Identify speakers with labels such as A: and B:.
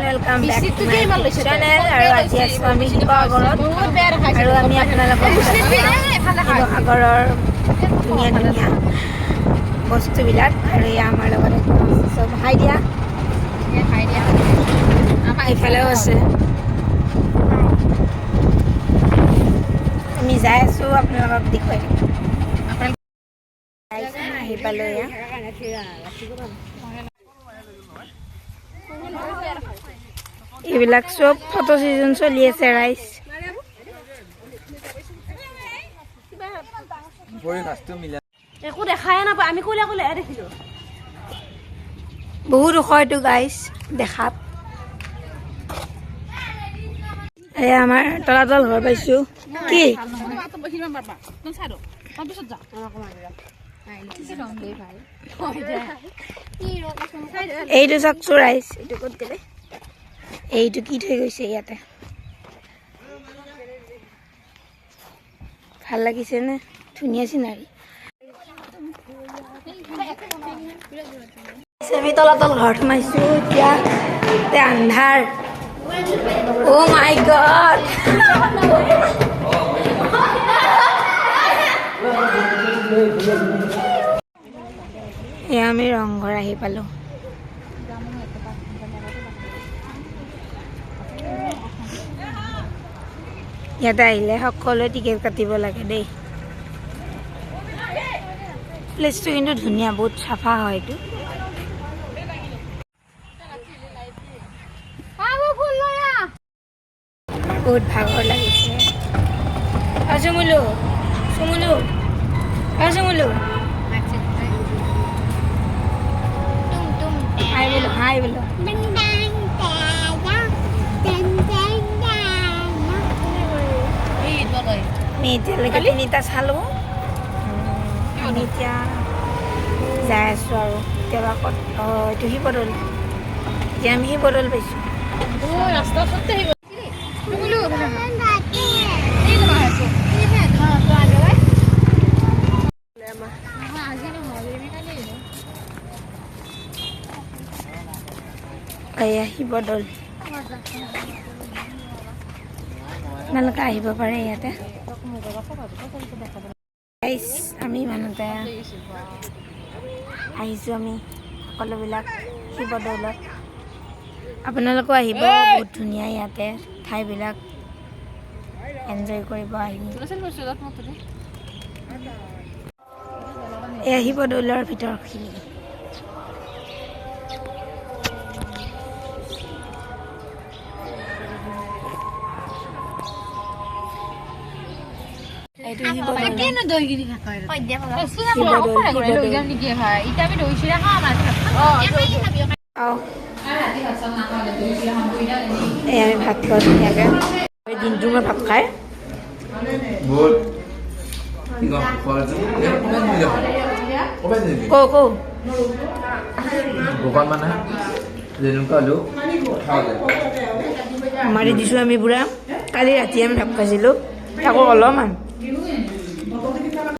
A: welcome back to my channel আৰু আজি আছো আমি শিৱসাগৰত আৰু আমি আপোনালোকক শিৱসাগৰৰ ধুনীয়া ধুনীয়া বস্তুবিলাক আৰু আমাৰ লগত সব হাই দিয়া এইফালেও আছে আমি যাই আছো আপোনালোকক দেখুৱাই দিম আহি পালো এইবিলাক সব ফটো সিজন চলি আছে রাইস একো দেখাই না আমি কইলা কইলা দেখিলো বহুত হয়তো গাইস দেখাত এই আমাৰ তলাতল ঘৰ পাইছো কি এইটো চাকচু ৰাইস এইটো ক'ত গ'লে এইটো কি থৈ গৈছে ইয়াতে ভাল লাগিছে নে ধুনীয়া চিনাৰী আমি তলাতল ঘৰত সোমাইছো এতিয়া আন্ধাৰ ও মাই গড এয়া আমি ৰংঘৰ আহি পালো ইয়াতে আহিলে সকলোৱে টিকেট কাটিব লাগে দেই প্লেচটো কিন্তু ধুনীয়া বহুত চাফা হয় এইটো বহুত ভাগৰ লাগিছে চুমুলু চুমুলু চুমুলু হাই বলো হাই বলো আমি এতিয়ালৈকে তিনিটা চালোঁ আমি এতিয়া যাই আছোঁ আৰু কেতিয়াবা ক'ত এইটো শিৱদৌল এতিয়া আমি শিৱদৌল পাইছোঁ এয়া শিৱদৌল আপোনালোকে আহিব পাৰে ইয়াতে আমি ইমানতে আহিছোঁ আমি সকলোবিলাক শিৱদৌলত আপোনালোকো আহিব বহুত ধুনীয়া ইয়াতে ঠাইবিলাক এনজয় কৰিব আহিব এয়া শিৱদৌলৰ ভিতৰখিনি আমি ভাত খাওঁ ধুনীয়াকে দিনটো মই ভাত খাই মাৰি দিছোঁ আমি বুঢ়া কালি ৰাতি আমি ভাত খাইছিলোঁ তাকো অলপমান